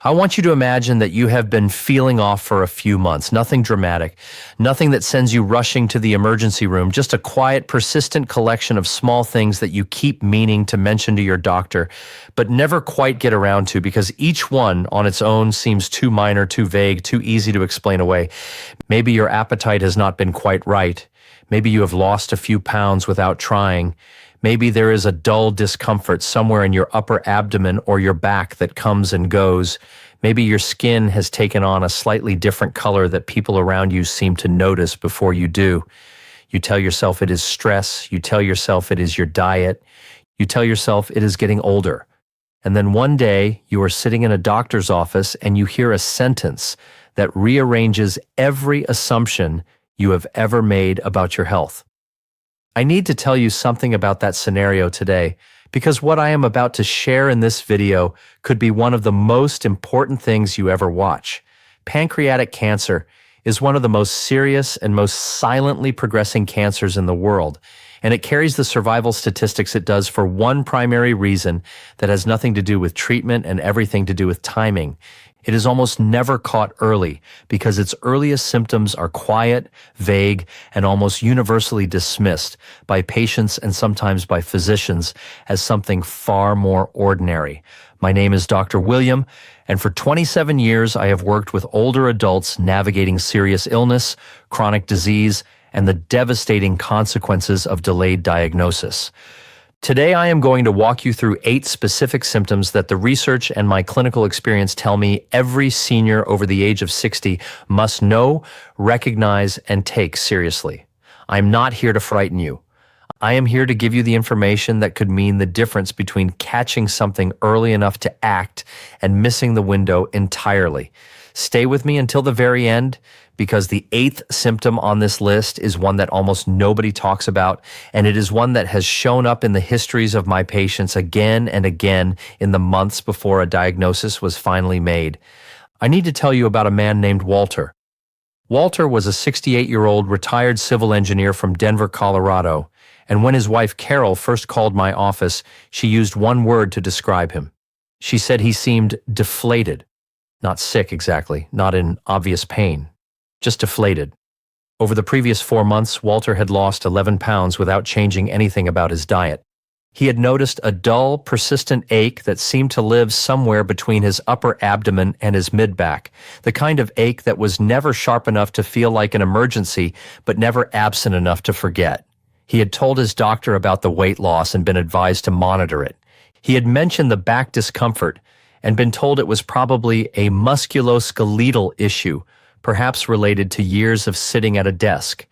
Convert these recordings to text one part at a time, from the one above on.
I want you to imagine that you have been feeling off for a few months, nothing dramatic, nothing that sends you rushing to the emergency room, just a quiet, persistent collection of small things that you keep meaning to mention to your doctor, but never quite get around to because each one on its own seems too minor, too vague, too easy to explain away. Maybe your appetite has not been quite right. Maybe you have lost a few pounds without trying. Maybe there is a dull discomfort somewhere in your upper abdomen or your back that comes and goes. Maybe your skin has taken on a slightly different color that people around you seem to notice before you do. You tell yourself it is stress. You tell yourself it is your diet. You tell yourself it is getting older. And then one day you are sitting in a doctor's office and you hear a sentence that rearranges every assumption you have ever made about your health. I need to tell you something about that scenario today because what I am about to share in this video could be one of the most important things you ever watch. Pancreatic cancer is one of the most serious and most silently progressing cancers in the world, and it carries the survival statistics it does for one primary reason that has nothing to do with treatment and everything to do with timing. It is almost never caught early because its earliest symptoms are quiet, vague, and almost universally dismissed by patients and sometimes by physicians as something far more ordinary. My name is Dr. William, and for 27 years I have worked with older adults navigating serious illness, chronic disease, and the devastating consequences of delayed diagnosis. Today, I am going to walk you through 8 specific symptoms that the research and my clinical experience tell me every senior over the age of 60 must know, recognize, and take seriously. I'm not here to frighten you. I am here to give you the information that could mean the difference between catching something early enough to act and missing the window entirely. Stay with me until the very end, because the 8th symptom on this list is one that almost nobody talks about, and it is one that has shown up in the histories of my patients again and again in the months before a diagnosis was finally made. I need to tell you about a man named Walter. Walter was a 68-year-old retired civil engineer from Denver, Colorado, and when his wife Carol first called my office, she used one word to describe him. She said he seemed deflated. Not sick exactly, not in obvious pain. Just deflated. Over the previous 4 months, Walter had lost 11 pounds without changing anything about his diet. He had noticed a dull, persistent ache that seemed to live somewhere between his upper abdomen and his mid-back, the kind of ache that was never sharp enough to feel like an emergency, but never absent enough to forget. He had told his doctor about the weight loss and been advised to monitor it. He had mentioned the back discomfort and been told it was probably a musculoskeletal issue, perhaps related to years of sitting at a desk.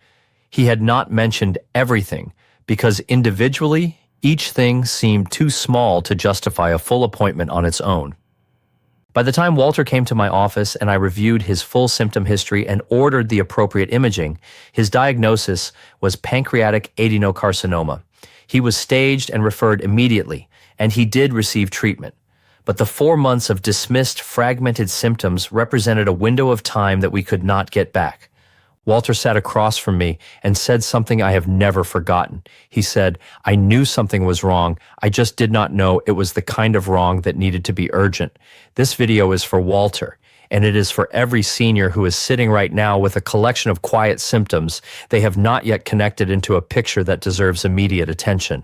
He had not mentioned everything because individually, each thing seemed too small to justify a full appointment on its own. By the time Walter came to my office and I reviewed his full symptom history and ordered the appropriate imaging, his diagnosis was pancreatic adenocarcinoma. He was staged and referred immediately, and he did receive treatment. But the 4 months of dismissed, fragmented symptoms represented a window of time that we could not get back. Walter sat across from me and said something I have never forgotten. He said, "I knew something was wrong. I just did not know it was the kind of wrong that needed to be urgent." This video is for Walter, and it is for every senior who is sitting right now with a collection of quiet symptoms they have not yet connected into a picture that deserves immediate attention.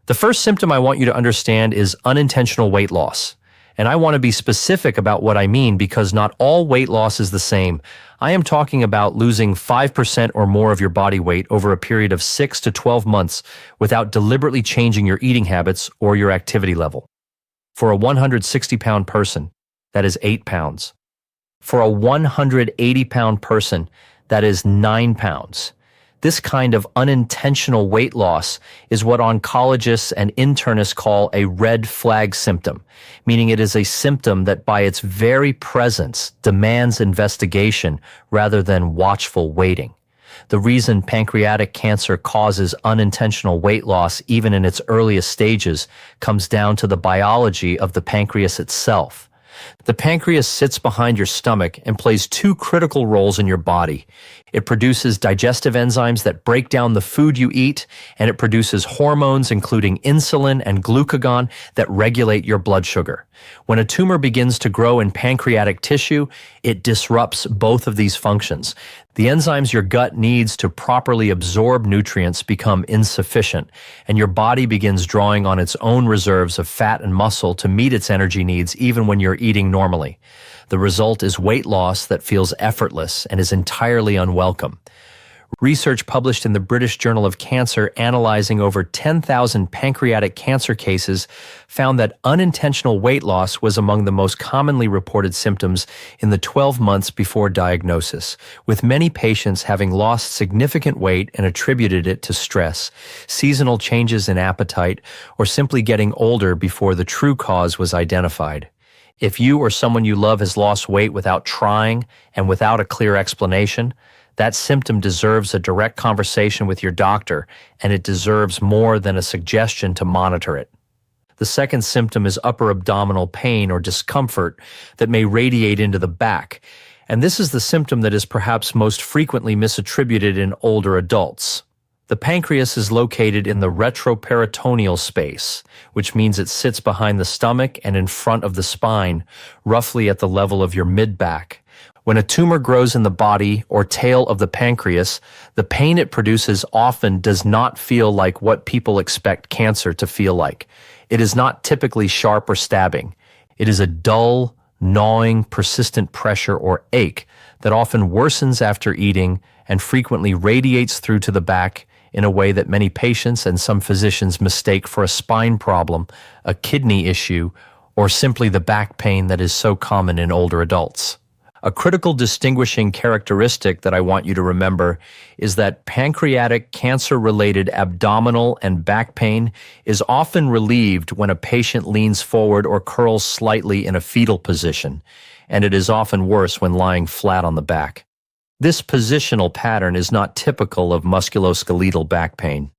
The first symptom I want you to understand is unintentional weight loss. And I want to be specific about what I mean because not all weight loss is the same. I am talking about losing 5% or more of your body weight over a period of 6 to 12 months without deliberately changing your eating habits or your activity level. For a 160-pound person, that is 8 pounds. For a 180-pound person, that is 9 pounds. This kind of unintentional weight loss is what oncologists and internists call a red flag symptom, meaning it is a symptom that by its very presence demands investigation rather than watchful waiting. The reason pancreatic cancer causes unintentional weight loss even in its earliest stages comes down to the biology of the pancreas itself. The pancreas sits behind your stomach and plays two critical roles in your body. It produces digestive enzymes that break down the food you eat, and it produces hormones including insulin and glucagon that regulate your blood sugar. When a tumor begins to grow in pancreatic tissue, it disrupts both of these functions. The enzymes your gut needs to properly absorb nutrients become insufficient, and your body begins drawing on its own reserves of fat and muscle to meet its energy needs even when you're eating normally. The result is weight loss that feels effortless and is entirely unwelcome. Research published in the British Journal of Cancer analyzing over 10,000 pancreatic cancer cases found that unintentional weight loss was among the most commonly reported symptoms in the 12 months before diagnosis, with many patients having lost significant weight and attributed it to stress, seasonal changes in appetite, or simply getting older before the true cause was identified. If you or someone you love has lost weight without trying and without a clear explanation, that symptom deserves a direct conversation with your doctor, and it deserves more than a suggestion to monitor it. The second symptom is upper abdominal pain or discomfort that may radiate into the back, and this is the symptom that is perhaps most frequently misattributed in older adults. The pancreas is located in the retroperitoneal space, which means it sits behind the stomach and in front of the spine, roughly at the level of your mid-back. When a tumor grows in the body or tail of the pancreas, the pain it produces often does not feel like what people expect cancer to feel like. It is not typically sharp or stabbing. It is a dull, gnawing, persistent pressure or ache that often worsens after eating and frequently radiates through to the back in a way that many patients and some physicians mistake for a spine problem, a kidney issue, or simply the back pain that is so common in older adults. A critical distinguishing characteristic that I want you to remember is that pancreatic cancer-related abdominal and back pain is often relieved when a patient leans forward or curls slightly in a fetal position, and it is often worse when lying flat on the back. This positional pattern is not typical of musculoskeletal back pain.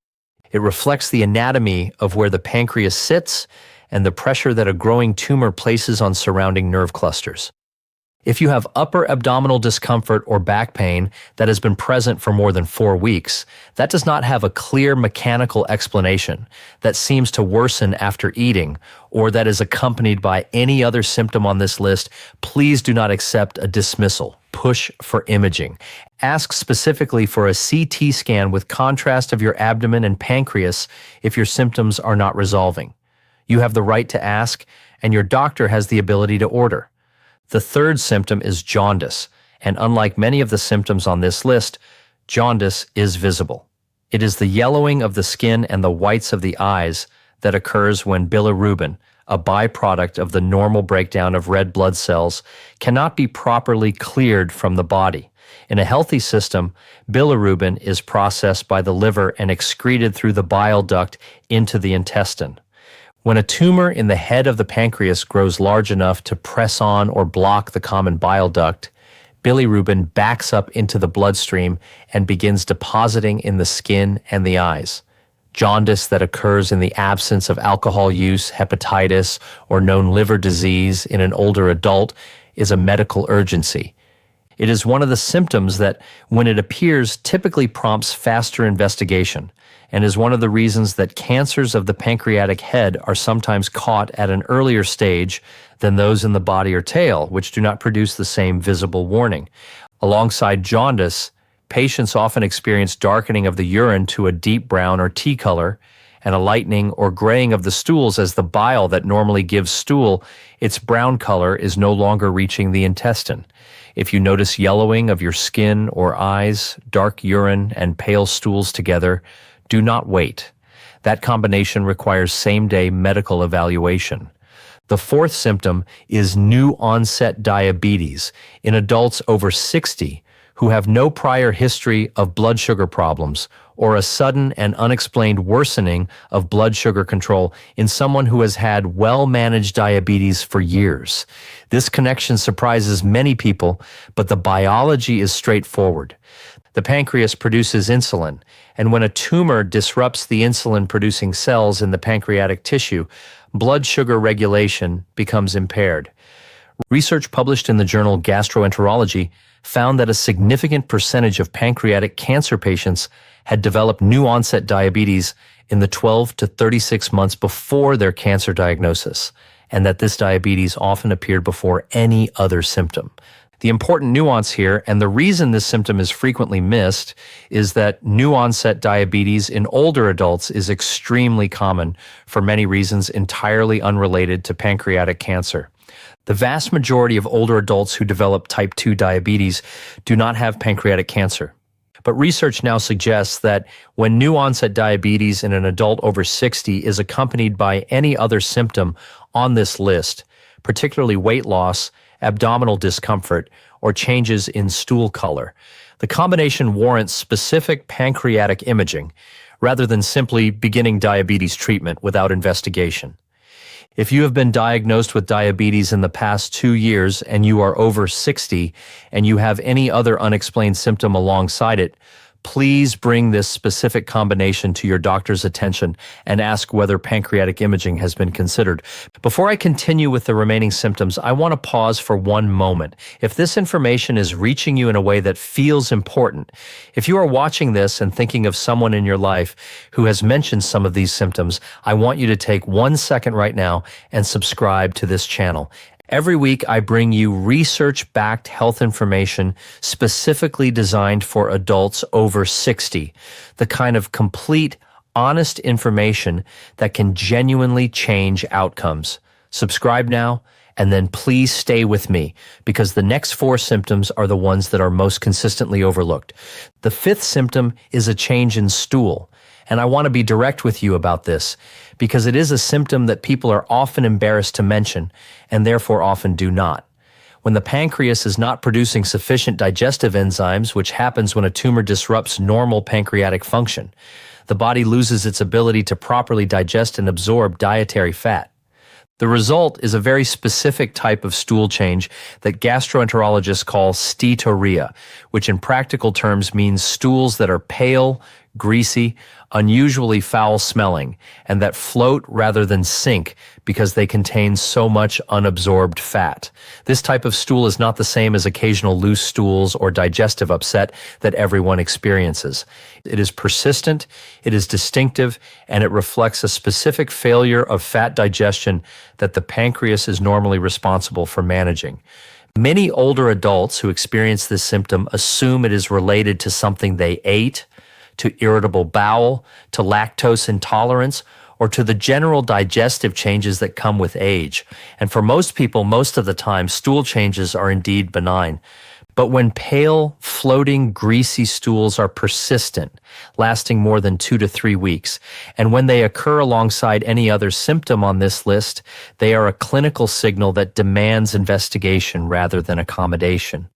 It reflects the anatomy of where the pancreas sits and the pressure that a growing tumor places on surrounding nerve clusters. If you have upper abdominal discomfort or back pain that has been present for more than 4 weeks, that does not have a clear mechanical explanation, that seems to worsen after eating, or that is accompanied by any other symptom on this list, please do not accept a dismissal. Push for imaging. Ask specifically for a CT scan with contrast of your abdomen and pancreas if your symptoms are not resolving. You have the right to ask, and your doctor has the ability to order. The third symptom is jaundice, and unlike many of the symptoms on this list, jaundice is visible. It is the yellowing of the skin and the whites of the eyes that occurs when bilirubin, a byproduct of the normal breakdown of red blood cells, cannot be properly cleared from the body. In a healthy system, bilirubin is processed by the liver and excreted through the bile duct into the intestine. When a tumor in the head of the pancreas grows large enough to press on or block the common bile duct, bilirubin backs up into the bloodstream and begins depositing in the skin and the eyes. Jaundice that occurs in the absence of alcohol use, hepatitis, or known liver disease in an older adult is a medical urgency. It is one of the symptoms that, when it appears, typically prompts faster investigation, and is one of the reasons that cancers of the pancreatic head are sometimes caught at an earlier stage than those in the body or tail, which do not produce the same visible warning. Alongside jaundice, patients often experience darkening of the urine to a deep brown or tea color, and a lightening or graying of the stools as the bile that normally gives stool its brown color is no longer reaching the intestine. If you notice yellowing of your skin or eyes, dark urine, and pale stools together, do not wait. That combination requires same-day medical evaluation. The fourth symptom is new-onset diabetes in adults over 60 who have no prior history of blood sugar problems or a sudden and unexplained worsening of blood sugar control in someone who has had well-managed diabetes for years. This connection surprises many people, but the biology is straightforward. The pancreas produces insulin, and when a tumor disrupts the insulin-producing cells in the pancreatic tissue, blood sugar regulation becomes impaired. Research published in the journal Gastroenterology found that a significant percentage of pancreatic cancer patients had developed new-onset diabetes in the 12 to 36 months before their cancer diagnosis, and that this diabetes often appeared before any other symptom. The important nuance here, and the reason this symptom is frequently missed, is that new-onset diabetes in older adults is extremely common for many reasons entirely unrelated to pancreatic cancer. The vast majority of older adults who develop type 2 diabetes do not have pancreatic cancer. But research now suggests that when new-onset diabetes in an adult over 60 is accompanied by any other symptom on this list, particularly weight loss, abdominal discomfort, or changes in stool color, the combination warrants specific pancreatic imaging rather than simply beginning diabetes treatment without investigation. If you have been diagnosed with diabetes in the past 2 years and you are over 60 and you have any other unexplained symptom alongside it, please bring this specific combination to your doctor's attention and ask whether pancreatic imaging has been considered. Before I continue with the remaining symptoms, I want to pause for one moment. If this information is reaching you in a way that feels important, if you are watching this and thinking of someone in your life who has mentioned some of these symptoms, I want you to take 1 second right now and subscribe to this channel. Every week, I bring you research-backed health information specifically designed for adults over 60, the kind of complete, honest information that can genuinely change outcomes. Subscribe now, and then please stay with me, because the next 4 symptoms are the ones that are most consistently overlooked. The 5th symptom is a change in stool. And I want to be direct with you about this because it is a symptom that people are often embarrassed to mention and therefore often do not. When the pancreas is not producing sufficient digestive enzymes, which happens when a tumor disrupts normal pancreatic function, the body loses its ability to properly digest and absorb dietary fat. The result is a very specific type of stool change that gastroenterologists call steatorrhea, which in practical terms means stools that are pale, greasy, unusually foul-smelling, and that float rather than sink because they contain so much unabsorbed fat. This type of stool is not the same as occasional loose stools or digestive upset that everyone experiences. It is persistent, it is distinctive, and it reflects a specific failure of fat digestion that the pancreas is normally responsible for managing. Many older adults who experience this symptom assume it is related to something they ate, to irritable bowel, to lactose intolerance, or to the general digestive changes that come with age. And for most people, most of the time, stool changes are indeed benign. But when pale, floating, greasy stools are persistent, lasting more than 2 to 3 weeks, and when they occur alongside any other symptom on this list, they are a clinical signal that demands investigation rather than accommodation.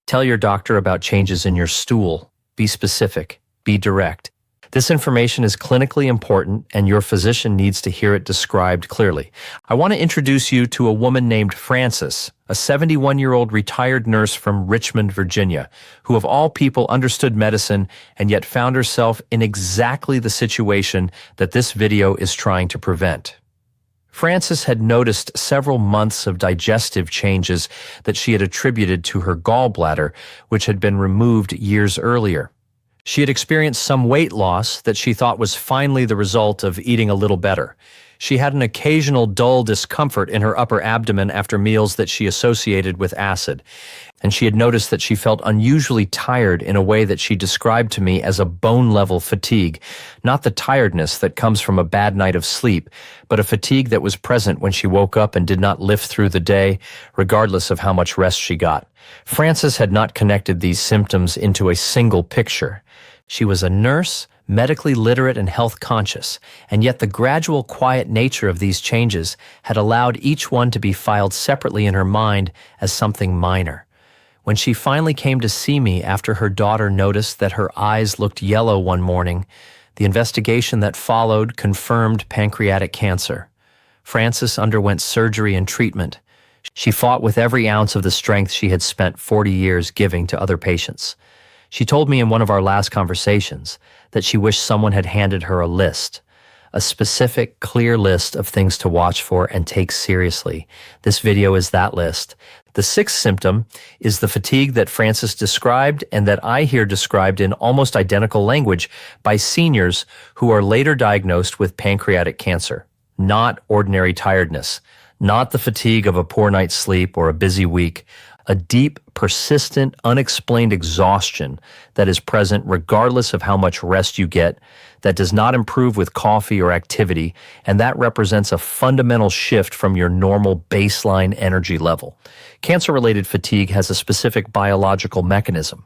Tell your doctor about changes in your stool. Be specific. Be direct. This information is clinically important and your physician needs to hear it described clearly. I want to introduce you to a woman named Frances, a 71-year-old retired nurse from Richmond, Virginia, who of all people understood medicine and yet found herself in exactly the situation that this video is trying to prevent. Frances had noticed several months of digestive changes that she had attributed to her gallbladder, which had been removed years earlier. She had experienced some weight loss that she thought was finally the result of eating a little better. She had an occasional dull discomfort in her upper abdomen after meals that she associated with acid, and she had noticed that she felt unusually tired in a way that she described to me as a bone-level fatigue, not the tiredness that comes from a bad night of sleep, but a fatigue that was present when she woke up and did not lift through the day, regardless of how much rest she got. Frances had not connected these symptoms into a single picture. She was a nurse, medically literate and health conscious, and yet the gradual quiet nature of these changes had allowed each one to be filed separately in her mind as something minor. When she finally came to see me after her daughter noticed that her eyes looked yellow one morning, the investigation that followed confirmed pancreatic cancer. Frances underwent surgery and treatment. She fought with every ounce of the strength she had spent 40 years giving to other patients. She told me in one of our last conversations that she wished someone had handed her a list a specific, clear list of things to watch for and take seriously. This video is that list. The sixth symptom is the fatigue that Francis described and that I hear described in almost identical language by seniors who are later diagnosed with pancreatic cancer. Not ordinary tiredness, not the fatigue of a poor night's sleep or a busy week, a deep, persistent, unexplained exhaustion that is present regardless of how much rest you get, that does not improve with coffee or activity, and that represents a fundamental shift from your normal baseline energy level. Cancer-related fatigue has a specific biological mechanism.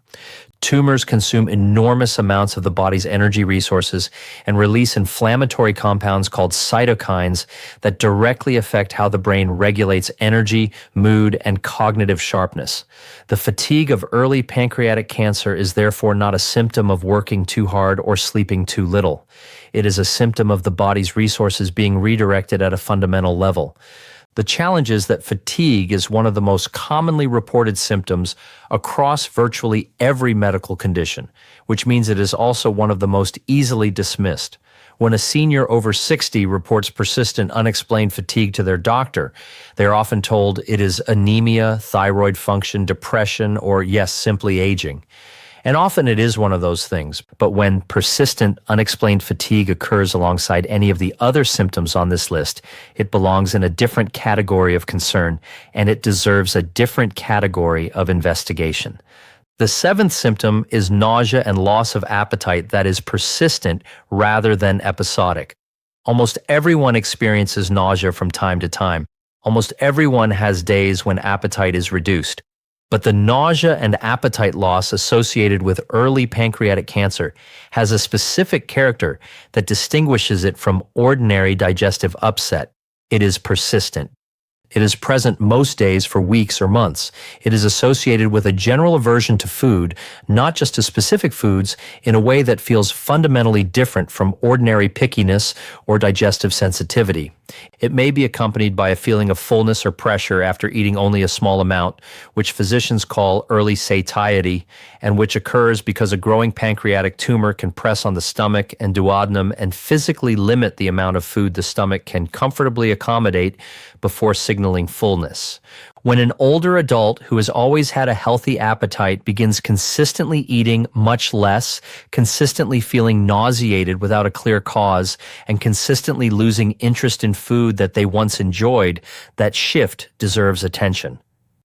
Tumors consume enormous amounts of the body's energy resources and release inflammatory compounds called cytokines that directly affect how the brain regulates energy, mood, and cognitive sharpness. The fatigue of early pancreatic cancer is therefore not a symptom of working too hard or sleeping too little. It is a symptom of the body's resources being redirected at a fundamental level. The challenge is that fatigue is one of the most commonly reported symptoms across virtually every medical condition, which means it is also one of the most easily dismissed. When a senior over 60 reports persistent unexplained fatigue to their doctor, they are often told it is anemia, thyroid function, depression, or yes, simply aging. And often it is one of those things, but when persistent, unexplained fatigue occurs alongside any of the other symptoms on this list, it belongs in a different category of concern, and it deserves a different category of investigation. The seventh symptom is nausea and loss of appetite that is persistent rather than episodic. Almost everyone experiences nausea from time to time. Almost everyone has days when appetite is reduced. But the nausea and appetite loss associated with early pancreatic cancer has a specific character that distinguishes it from ordinary digestive upset. It is persistent. It is present most days for weeks or months. It is associated with a general aversion to food, not just to specific foods, in a way that feels fundamentally different from ordinary pickiness or digestive sensitivity. It may be accompanied by a feeling of fullness or pressure after eating only a small amount, which physicians call early satiety, and which occurs because a growing pancreatic tumor can press on the stomach and duodenum and physically limit the amount of food the stomach can comfortably accommodate before signaling fullness. When an older adult who has always had a healthy appetite begins consistently eating much less, consistently feeling nauseated without a clear cause, and consistently losing interest in food that they once enjoyed, that shift deserves attention.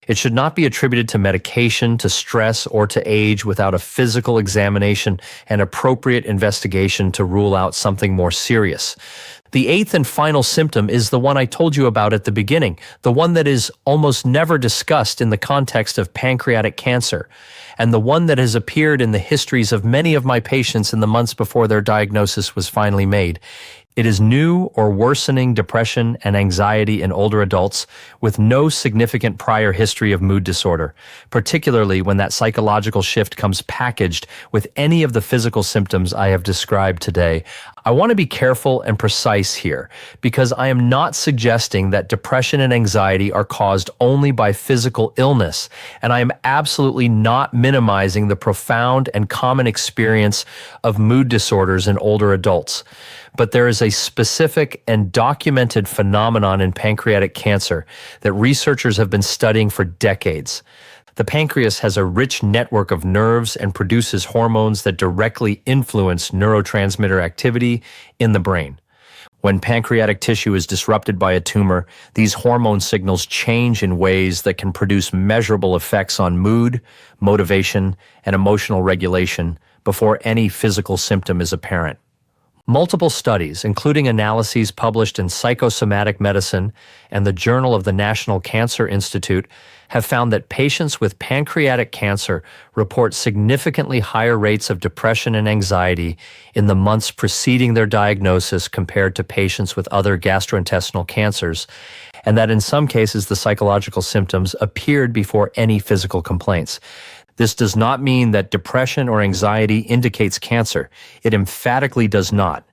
It should not be attributed to medication, to stress, or to age without a physical examination and appropriate investigation to rule out something more serious. The eighth and final symptom is the one I told you about at the beginning, the one that is almost never discussed in the context of pancreatic cancer, and the one that has appeared in the histories of many of my patients in the months before their diagnosis was finally made. It is new or worsening depression and anxiety in older adults with no significant prior history of mood disorder, particularly when that psychological shift comes packaged with any of the physical symptoms I have described today. I want to be careful and precise here because I am not suggesting that depression and anxiety are caused only by physical illness, and I am absolutely not minimizing the profound and common experience of mood disorders in older adults. But there is a specific and documented phenomenon in pancreatic cancer that researchers have been studying for decades. The pancreas has a rich network of nerves and produces hormones that directly influence neurotransmitter activity in the brain. When pancreatic tissue is disrupted by a tumor, these hormone signals change in ways that can produce measurable effects on mood, motivation, and emotional regulation before any physical symptom is apparent. Multiple studies, including analyses published in Psychosomatic Medicine and the Journal of the National Cancer Institute, have found that patients with pancreatic cancer report significantly higher rates of depression and anxiety in the months preceding their diagnosis compared to patients with other gastrointestinal cancers, and that in some cases the psychological symptoms appeared before any physical complaints. This does not mean that depression or anxiety indicates cancer. It emphatically does not.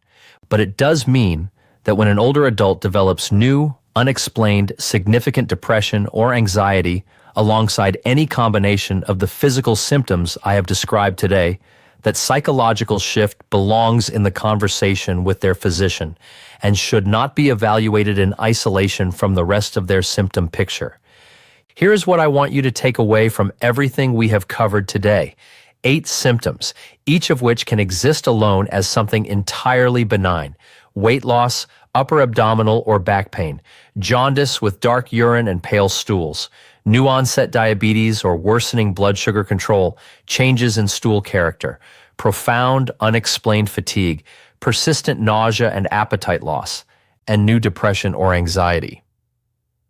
But it does mean that when an older adult develops new, unexplained, significant depression or anxiety alongside any combination of the physical symptoms I have described today, that psychological shift belongs in the conversation with their physician and should not be evaluated in isolation from the rest of their symptom picture. Here's what I want you to take away from everything we have covered today. 8 symptoms, each of which can exist alone as something entirely benign. Weight loss, upper abdominal or back pain, jaundice with dark urine and pale stools, new-onset diabetes or worsening blood sugar control, changes in stool character, profound unexplained fatigue, persistent nausea and appetite loss, and new depression or anxiety.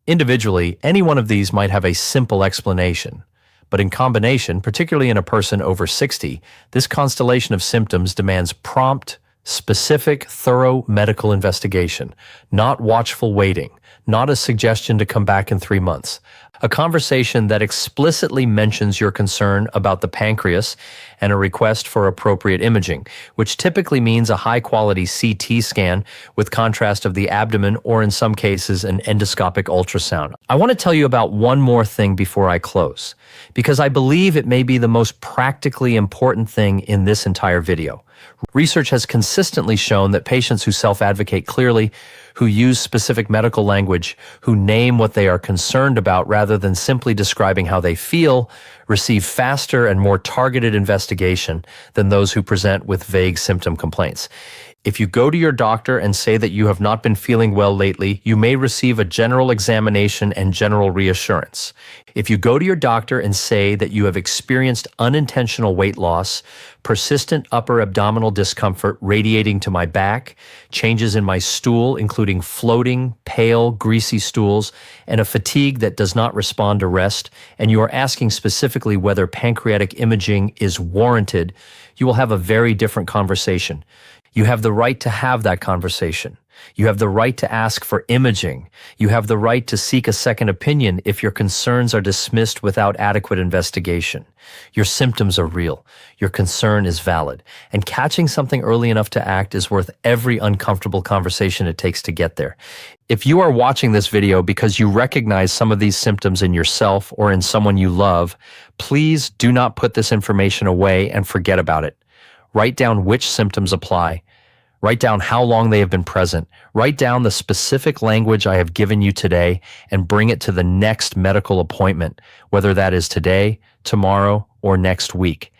Individually, any one of these might have a simple explanation, but in combination, particularly in a person over 60, this constellation of symptoms demands prompt, specific, thorough medical investigation, not watchful waiting, not a suggestion to come back in 3 months. A conversation that explicitly mentions your concern about the pancreas and a request for appropriate imaging, which typically means a high-quality CT scan with contrast of the abdomen or in some cases an endoscopic ultrasound. I want to tell you about one more thing before I close, because I believe it may be the most practically important thing in this entire video. Research has consistently shown that patients who self-advocate clearly, who use specific medical language, who name what they are concerned about rather than simply describing how they feel, receive faster and more targeted investigation than those who present with vague symptom complaints. If you go to your doctor and say that you have not been feeling well lately, you may receive a general examination and general reassurance. If you go to your doctor and say that you have experienced unintentional weight loss, persistent upper abdominal discomfort radiating to my back, changes in my stool, including floating, pale, greasy stools, and a fatigue that does not respond to rest, and you are asking specifically whether pancreatic imaging is warranted, you will have a very different conversation. You have the right to have that conversation. You have the right to ask for imaging. You have the right to seek a second opinion if your concerns are dismissed without adequate investigation. Your symptoms are real. Your concern is valid. And catching something early enough to act is worth every uncomfortable conversation it takes to get there. If you are watching this video because you recognize some of these symptoms in yourself or in someone you love, please do not put this information away and forget about it. Write down which symptoms apply. Write down how long they have been present. Write down the specific language I have given you today and bring it to the next medical appointment, whether that is today, tomorrow, or next week.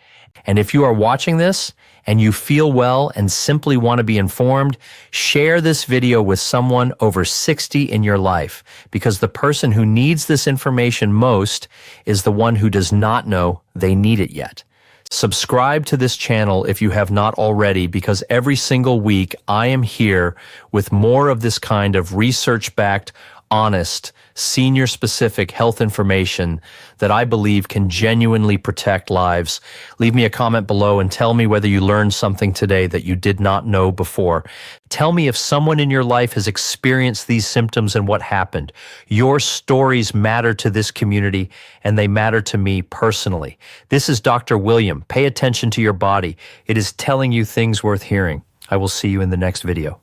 And if you are watching this and you feel well and simply want to be informed, share this video with someone over 60 in your life, because the person who needs this information most is the one who does not know they need it yet. Subscribe to this channel if you have not already, because every single week I am here with more of this kind of research-backed, honest, senior-specific health information that I believe can genuinely protect lives. Leave me a comment below and tell me whether you learned something today that you did not know before. Tell me if someone in your life has experienced these symptoms and what happened. Your stories matter to this community, and they matter to me personally. This is Dr. William. Pay attention to your body. It is telling you things worth hearing. I will see you in the next video.